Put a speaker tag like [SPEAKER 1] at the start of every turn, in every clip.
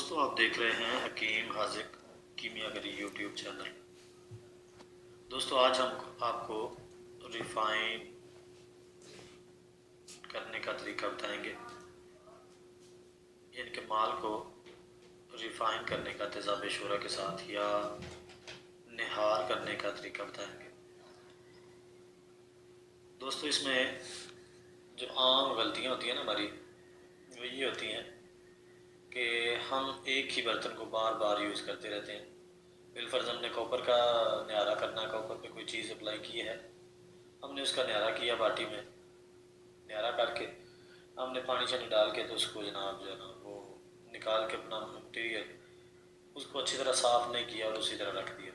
[SPEAKER 1] दोस्तों, आप देख रहे हैं हकीम हाजिक कीमियागरी यूट्यूब चैनल। दोस्तों, आज हम आपको रिफ़ाइन करने का तरीका बताएंगे, यानी कि माल को रिफ़ाइन करने का तेज़ाब शूरा के साथ या निहार करने का तरीका बताएंगे। दोस्तों, इसमें जो आम गलतियाँ होती हैं ना हमारी, वो ये होती हैं कि हम एक ही बर्तन को बार बार यूज़ करते रहते हैं। बिलफर्ज हमने कॉपर का न्यारा करना है, कॉपर पे कोई चीज़ अप्लाई की है, हमने उसका न्यारा किया, बाटी में न्यारा करके हमने पानी शानी डाल के तो उसको जनाब जो है ना वो निकाल के अपना मटीरियल उसको अच्छी तरह साफ़ नहीं किया और उसी तरह रख दिया।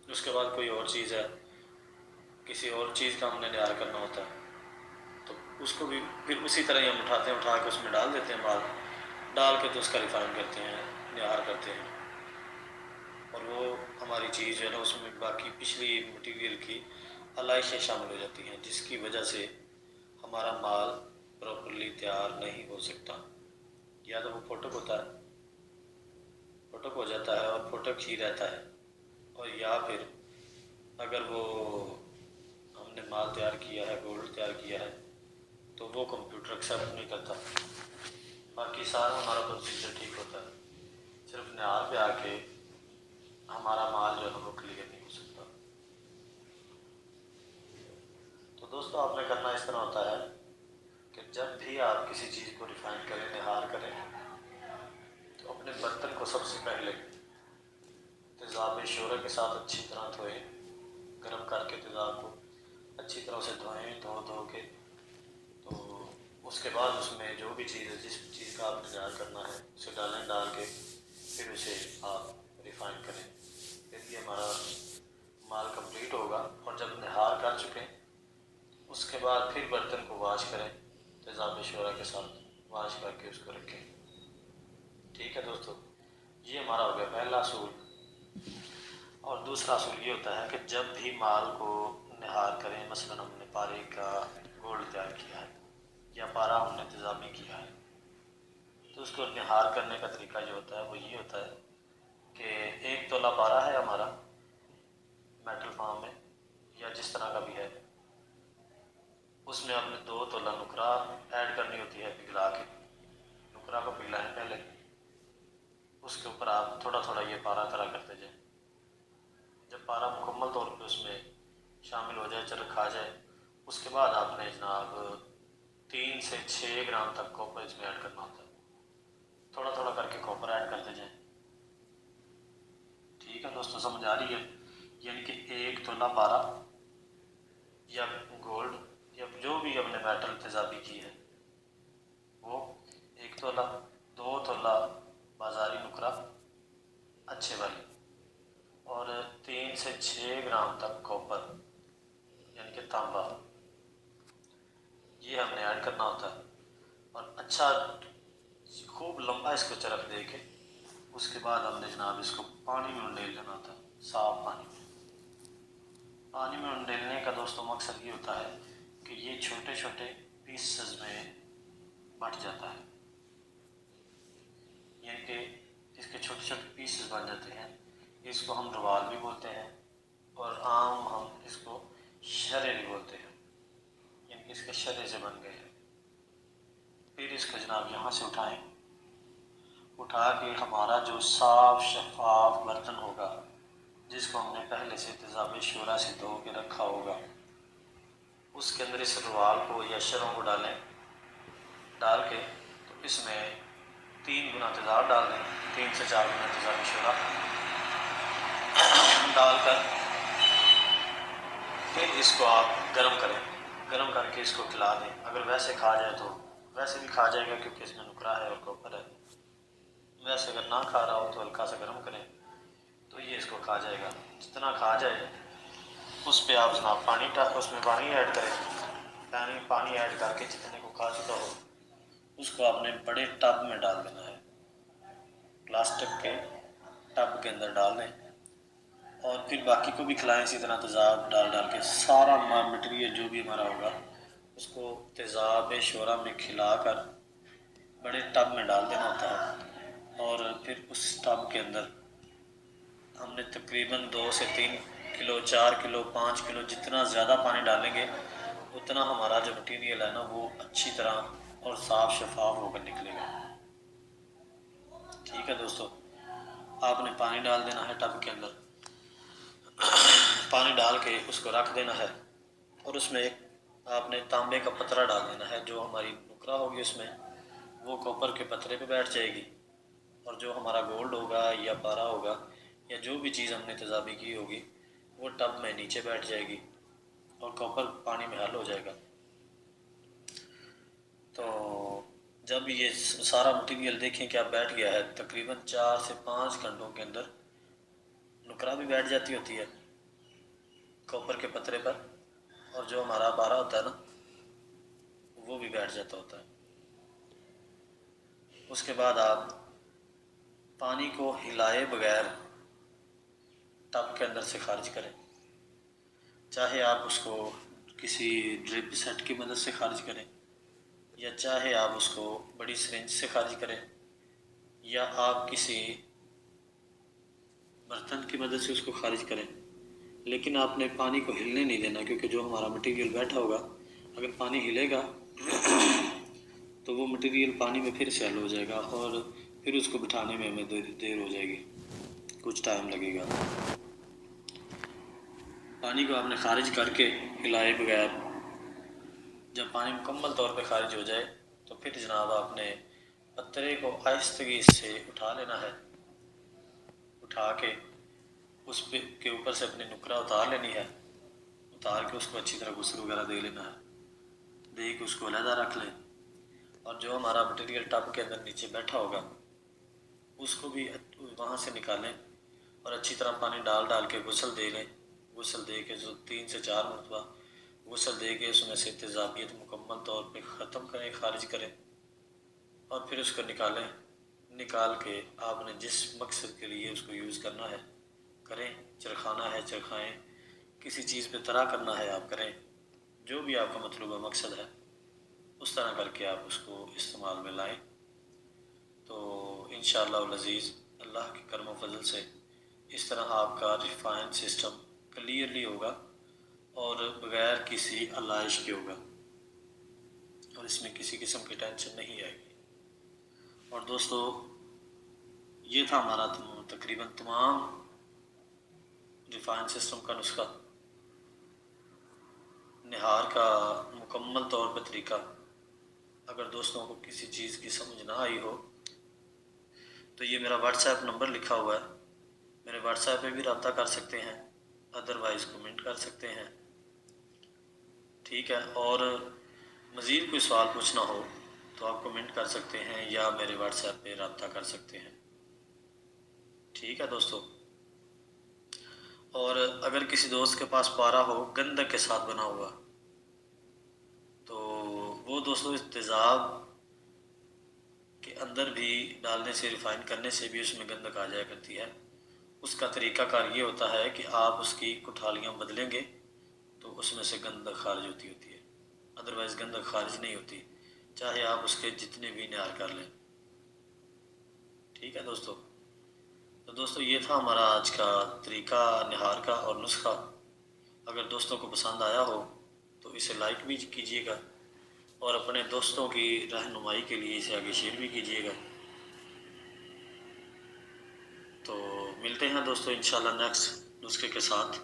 [SPEAKER 1] उसके बाद कोई और चीज़ है, किसी और चीज़ का हमने न्यारा करना होता है तो उसको भी फिर उसी तरह ही हम उठाते हैं, उठा के उसमें डाल देते हैं, माल डाल के तो उसका रिफ़ाइन करते हैं, न्यार करते हैं और वो हमारी चीज़ जो है ना उसमें बाकी पिछली मटीरियल की अलाइशें शामिल हो जाती हैं, जिसकी वजह से हमारा माल प्रॉपरली तैयार नहीं हो सकता। या तो वो फोटो होता है, फोटो हो जाता है और फोटो ही रहता है, और या फिर अगर वो हमने माल तैयार किया है, गोल्ड तैयार किया है, तो वो कंप्यूटर एक्सेप्ट नहीं करता। बाकी सारा हमारा प्रोसीजर ठीक होता है, सिर्फ न्यार पे आके हमारा माल जो है वो क्लियर नहीं हो सकता। तो दोस्तों, आपने करना इस तरह होता है कि जब भी आप किसी चीज़ को रिफ़ाइन करें, निहार करें, तो अपने बर्तन को सबसे पहले तेज़ाब शोरा के साथ अच्छी तरह धोएं, गर्म करके तेज़ाब को अच्छी तरह से धोएं, धो के तो उसके बाद उसमें जो भी चीज़ है, जिस चीज़ का आपने न्यार करना है उसे डालें, डाल के फिर उसे आप रिफ़ाइन करें। फिर ये हमारा माल कंप्लीट होगा। और जब निहार कर चुके उसके बाद फिर बर्तन को वॉश करें, तेज़ाब शोरा के साथ वॉश करके उसको रखें। ठीक है दोस्तों, ये हमारा हो गया पहला असूल। और दूसरा असूल ये होता है कि जब भी माल को निहार करें, मसलन हमने पारे का गोल्ड तैयार किया है या पारा हमने तेज़ाबी किया है, तो उसको निहार करने का तरीका जो होता है वो ये होता है कि 1 तोला पारा है हमारा मेटल फॉर्म में या जिस तरह का भी है, उसमें आपने 2 तोला नुकरा ऐड करनी होती है, पिघला के नुकरा को पिघलाएं पहले, उसके ऊपर आप थोड़ा थोड़ा ये पारा तरह करते जाएं। जब पारा मुकम्मल तौर पे उसमें शामिल हो जाए, चरख आ जाए, उसके बाद आपने जनाब 3 से 6 ग्राम तक कॉपर इसमें ऐड करना होता है। थोड़ा थोड़ा करके कॉपर ऐड करते जाएं। ठीक है दोस्तों, समझ आ रही है? यानी कि 1 तोला पारा या गोल्ड या जो भी हमने मेटल तेज़ाबी की है वो 1 तोला, 2 तोला बाजारी नुकरा अच्छे वाली, और 3 से 6 ग्राम तक कॉपर यानी कि तांबा, ये हमने ऐड करना होता है। और अच्छा खूब लंबा इसको चरख दे के उसके बाद हमने जनाब इसको पानी में उंडेल लेना होता है, साफ पानी में। पानी में उंडेलने का दोस्तों मकसद ये होता है कि ये छोटे छोटे पीसेस में बट जाता है, यानी कि इसके छोटे छोटे पीसेस बन जाते हैं। इसको हम रवाल भी बोलते हैं और आम हम इसको शरे भी बोलते हैं, यानी कि इसके शरे से बन गए हैं। फिर इसको जनाब यहाँ से उठाएं, उठा के हमारा जो साफ शफाफ बर्तन होगा जिसको हमने पहले से तेज़ाब शोरा से धो के रखा होगा, उसके अंदर इस रवाल को या शरों को डालें। डाल के तो इसमें 3 गुना तेज़ाब डाल दें, 3 से 4 गुना तेज़ाब शोरा डालकर फिर इसको आप गर्म करें, गर्म करके इसको खिला दें। अगर वैसे खा जाए तो वैसे भी खा जाएगा क्योंकि इसमें नुकरा है और कॉपर है। वैसे अगर ना खा रहा हो तो हल्का सा गर्म करें तो ये इसको खा जाएगा। जितना खा जाए उस पर आप जनाब पानी उसमें पानी ऐड करें। पानी ऐड करके जितने को खा चुका हो उसको आपने बड़े टब में डाल देना है, प्लास्टिक के टब के अंदर डाल दें और फिर बाकी को भी खिलाएं इसी तरह तेज़ाब डाल डाल के। सारा मटेरियल जो भी हमारा होगा उसको तेज़ाब शोरा में खिलाकर बड़े टब में डाल देना होता है। उस टब के अंदर हमने तकरीबन 2 से 3 किलो, 4 किलो, 5 किलो, जितना ज़्यादा पानी डालेंगे उतना हमारा जो मटीरियल है ना वो अच्छी तरह और साफ़ शफाफ होकर निकलेगा। ठीक है दोस्तों, आपने पानी डाल देना है टब के अंदर। पानी डाल के उसको रख देना है और उसमें एक आपने तांबे का पतरा डाल देना है। जो हमारी नुकरा होगी उसमें वो कॉपर के पतरे पे बैठ जाएगी और जो हमारा गोल्ड होगा या पारा होगा या जो भी चीज़ हमने तेज़ाबी की होगी वो टब में नीचे बैठ जाएगी और कॉपर पानी में हल हो जाएगा। तो जब ये सारा मटेरियल देखें कि अब बैठ गया है, तकरीबन 4 से 5 घंटों के अंदर नुकरा भी बैठ जाती होती है कॉपर के पतरे पर और जो हमारा पारा होता है ना वो भी बैठ जाता होता है। उसके बाद आप पानी को हिलाए बगैर टब के अंदर से खारिज करें। चाहे आप उसको किसी ड्रिप सेट की मदद से खारिज करें या चाहे आप उसको बड़ी सिरिंज से खारिज करें या आप किसी बर्तन की मदद से उसको खारिज करें, लेकिन आपने पानी को हिलने नहीं देना, क्योंकि जो हमारा मटेरियल बैठा होगा अगर पानी हिलेगा तो वो मटेरियल पानी में फिर सेल हो जाएगा और फिर उसको बिठाने में हमें देर हो जाएगी, कुछ टाइम लगेगा। पानी को आपने खारिज करके हिलाए बगैर जब पानी मुकम्मल तौर पे खारिज हो जाए तो फिर जनाब आपने पत्रे को आहिस्तगी से उठा लेना है। उठा के उस पे के ऊपर से अपनी नुकरा उतार लेनी है। उतार के उसको अच्छी तरह गुस्ल वगैरह दे लेना है, दे के उसको अलहदा रख लें और जो हमारा मटेरियल टब के अंदर नीचे बैठा होगा उसको भी वहाँ से निकालें और अच्छी तरह पानी डाल डाल के गुस्ल दे लें। गुस्ल दे के जो 3 से 4 मरतबा गुस्ल दे के उसमें से तेज़ाबियत मुकम्मल तौर पे ख़त्म करें, खारिज करें और फिर उसको निकालें। निकाल के आपने जिस मकसद के लिए उसको यूज़ करना है करें, चरखाना है चरखाएँ, किसी चीज़ पे तरा करना है आप करें, जो भी आपका मतलूबा मकसद है उस तरह करके आप उसको इस्तेमाल में लाएँ। तो इंशाअल्लाह अज़ीज़ अल्लाह के करम व फजल से इस तरह आपका रिफाइन सिस्टम क्लियरली होगा और बग़ैर किसी आलाइश के होगा और इसमें किसी किस्म की टेंशन नहीं आएगी। और दोस्तों ये था हमारा तकरीबन तमाम रिफाइन सिस्टम का नुस्खा, निहार का मुकम्मल तौर पर तरीका। अगर दोस्तों को किसी चीज़ की समझ ना आई हो तो ये मेरा व्हाट्सएप नंबर लिखा हुआ है, मेरे व्हाट्सएप पे भी रब्ता कर सकते हैं, अदरवाइज़ कमेंट कर सकते हैं। ठीक है, और मज़ीद कोई सवाल पूछना हो तो आप कमेंट कर सकते हैं या मेरे व्हाट्सएप पे रब्ता कर सकते हैं। ठीक है दोस्तों, और अगर किसी दोस्त के पास पारा हो गंधक के साथ बना हुआ तो वो दोस्तों इस तेज़ाब के अंदर भी डालने से, रिफ़ाइन करने से भी उसमें गंधक आ जाया करती है। उसका तरीक़ाकार ये होता है कि आप उसकी कुठालियाँ बदलेंगे तो उसमें से गंधक खारिज होती है, अदरवाइज़ गंधक खारिज नहीं होती, चाहे आप उसके जितने भी निहार कर लें। ठीक है दोस्तों, तो दोस्तों ये था हमारा आज का तरीका निहार का और नुस्खा। अगर दोस्तों को पसंद आया हो तो इसे लाइक भी कीजिएगा और अपने दोस्तों की रहनुमाई के लिए इसे आगे शेयर भी कीजिएगा। तो मिलते हैं दोस्तों इंशाल्लाह नेक्स्ट नुस्खे के साथ।